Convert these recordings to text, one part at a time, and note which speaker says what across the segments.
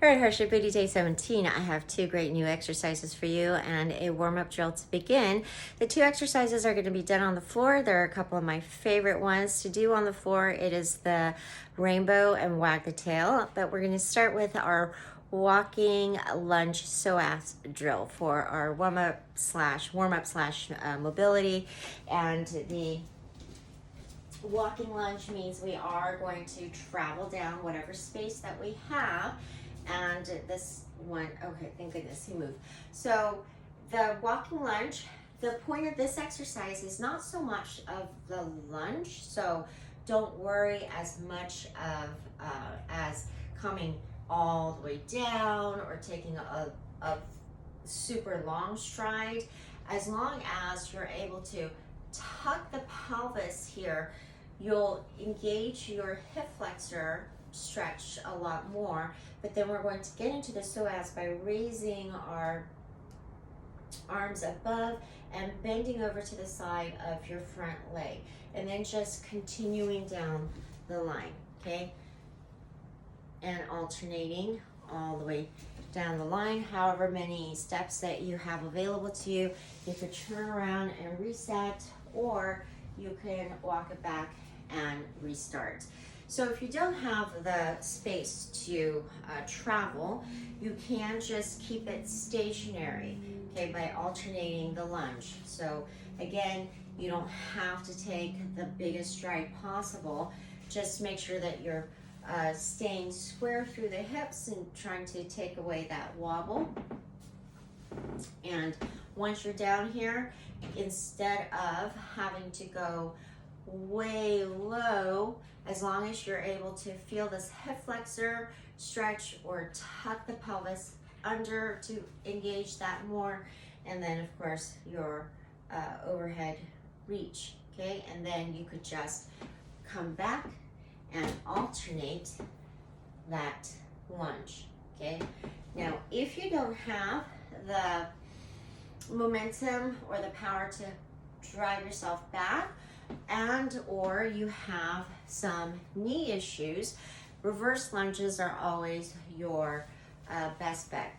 Speaker 1: All right, Heart Shape Booty Day 17. I have two great new exercises for you and a warm-up drill to begin. The two exercises are going to be done on the floor. They're a couple of my favorite ones to do on the floor. It is the rainbow and wag the tail, but we're going to start with our walking lunge psoas drill for our warm-up slash mobility. And the walking lunge means we are going to travel down whatever space that we have. And this one, okay, thank goodness he moved. So the walking lunge, the point of this exercise is not so much of the lunge, so don't worry as much of as coming all the way down or taking a super long stride. As long as you're able to tuck the pelvis here, you'll engage your hip flexor stretch a lot more, but then we're going to get into the psoas by raising our arms above and bending over to the side of your front leg, and then just continuing down the line, okay? And alternating all the way down the line, however many steps that you have available to you. You could turn around and reset, or you can walk it back and restart. So if you don't have the space to travel, you can just keep it stationary, okay, by alternating the lunge. So again, you don't have to take the biggest stride possible. Just make sure that you're staying square through the hips and trying to take away that wobble. And once you're down here, instead of having to go way low, as long as you're able to feel this hip flexor stretch or tuck the pelvis under to engage that more, and then of course your overhead reach, okay? And then you could just come back and alternate that lunge, okay? Now, if you don't have the momentum or the power to drive yourself back, and or you have some knee issues, reverse lunges are always your best bet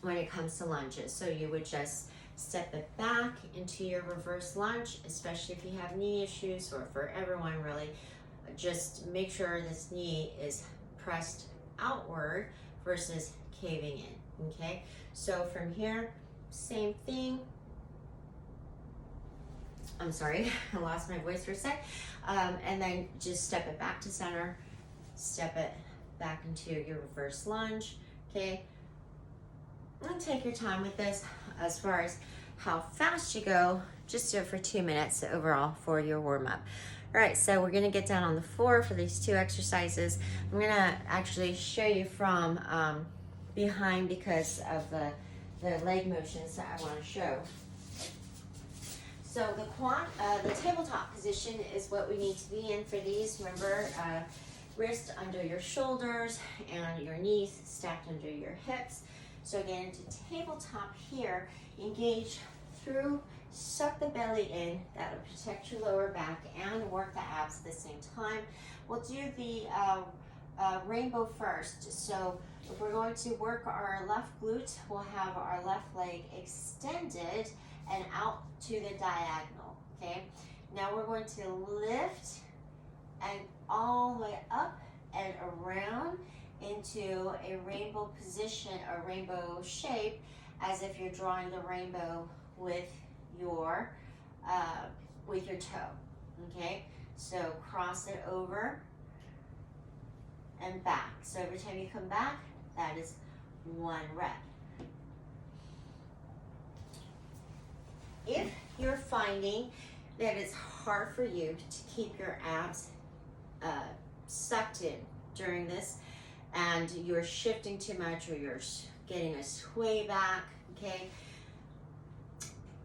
Speaker 1: when it comes to lunges. So you would just step it back into your reverse lunge, especially if you have knee issues, or for everyone really. Just make sure this knee is pressed outward versus caving in, okay? So from here, same thing. I'm sorry, I lost my voice for a sec. And then just step it back to center, step it back into your reverse lunge, okay? And take your time with this. As far as how fast you go, just do it for 2 minutes overall for your warm-up. All right, so we're gonna get down on the floor for these two exercises. I'm gonna actually show you from behind because of the leg motions that I wanna show. So the tabletop position is what we need to be in for these. Remember, wrist under your shoulders and your knees stacked under your hips. So again, into tabletop here, engage through, suck the belly in. That'll protect your lower back and work the abs at the same time. We'll do the rainbow first. So if we're going to work our left glute, we'll have our left leg extended and out to the diagonal, okay? Now we're going to lift and all the way up and around into a rainbow position, a rainbow shape, as if you're drawing the rainbow with your toe, okay? So cross it over and back. So every time you come back, that is 1 rep. If you're finding that it's hard for you to keep your abs sucked in during this, and you're shifting too much, or you're getting a sway back, okay,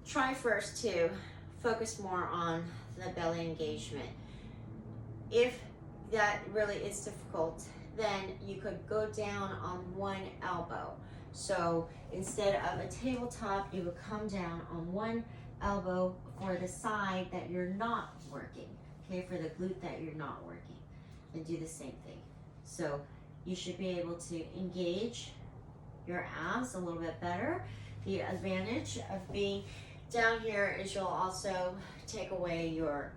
Speaker 1: try first to focus more on the belly engagement. If that really is difficult, then you could go down on one elbow. So instead of a tabletop, you would come down on one elbow for the side that you're not working, okay, for the glute that you're not working, and do the same thing. So you should be able to engage your abs a little bit better. The advantage of being down here is you'll also take away your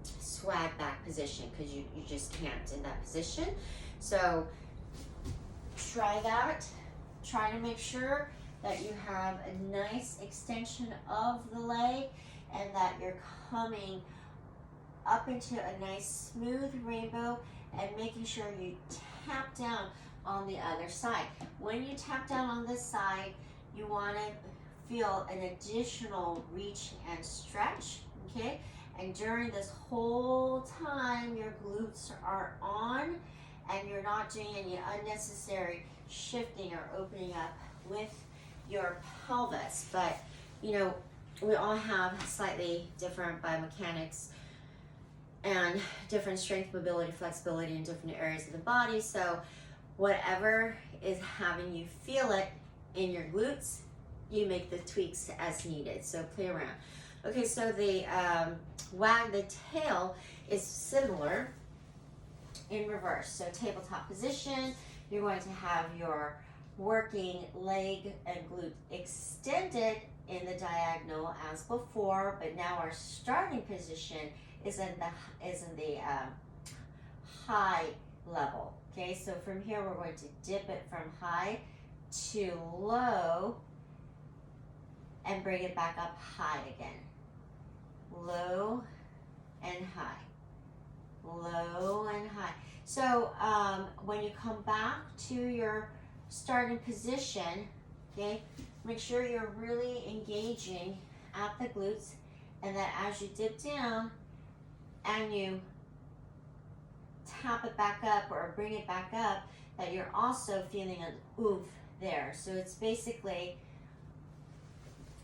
Speaker 1: swag back position, because you just can't in that position. So try that. Try to make sure that you have a nice extension of the leg and that you're coming up into a nice smooth rainbow, and making sure you tap down on the other side. When you tap down on this side, you want to feel an additional reach and stretch, okay? And during this whole time, your glutes are on and you're not doing any unnecessary shifting or opening up with your pelvis. But, you know, we all have slightly different biomechanics and different strength, mobility, flexibility in different areas of the body. So whatever is having you feel it in your glutes, you make the tweaks as needed. So play around. Okay, so the Wag the Tail is similar in reverse. So tabletop position, you're going to have your working leg and glute extended in the diagonal as before, but now our starting position is in the high level. Okay, so from here we're going to dip it from high to low and bring it back up high again. Low and high. Low and high. So when you come back to your starting position, okay, make sure you're really engaging at the glutes, and that as you dip down and you tap it back up or bring it back up, that you're also feeling an oomph there. So it's basically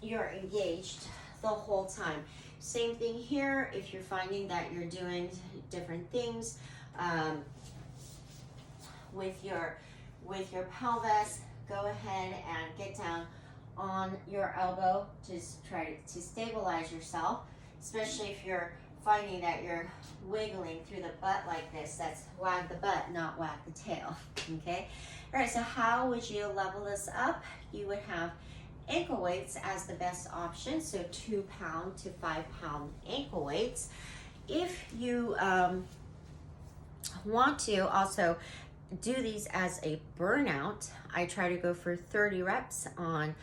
Speaker 1: you're engaged the whole time. Same thing here. If you're finding that you're doing different things with your pelvis, go ahead and get down on your elbow to try to stabilize yourself, especially if you're finding that you're wiggling through the butt like this. That's wag the butt, not wag the tail. Okay? All right, so how would you level this up? You would have ankle weights as the best option, so 2 pound to 5 pound ankle weights. If you want to also do these as a burnout, I try to go for 30 reps on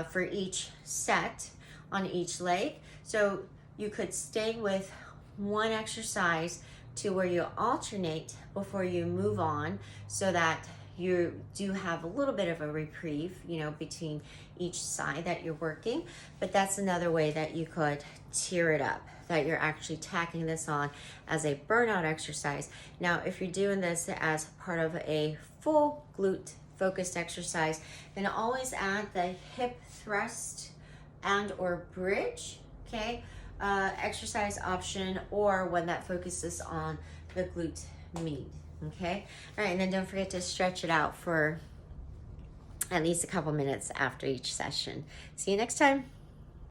Speaker 1: for each set on each leg. So you could stay with one exercise to where you alternate before you move on, so that you do have a little bit of a reprieve, you know, between each side that you're working. But that's another way that you could tier it up, that you're actually tacking this on as a burnout exercise. Now, if you're doing this as part of a full glute focused exercise, then always add the hip thrust and or bridge, okay, exercise option, or one that focuses on the glute med. Okay, all right, and then don't forget to stretch it out for at least a couple minutes after each session. See you next time.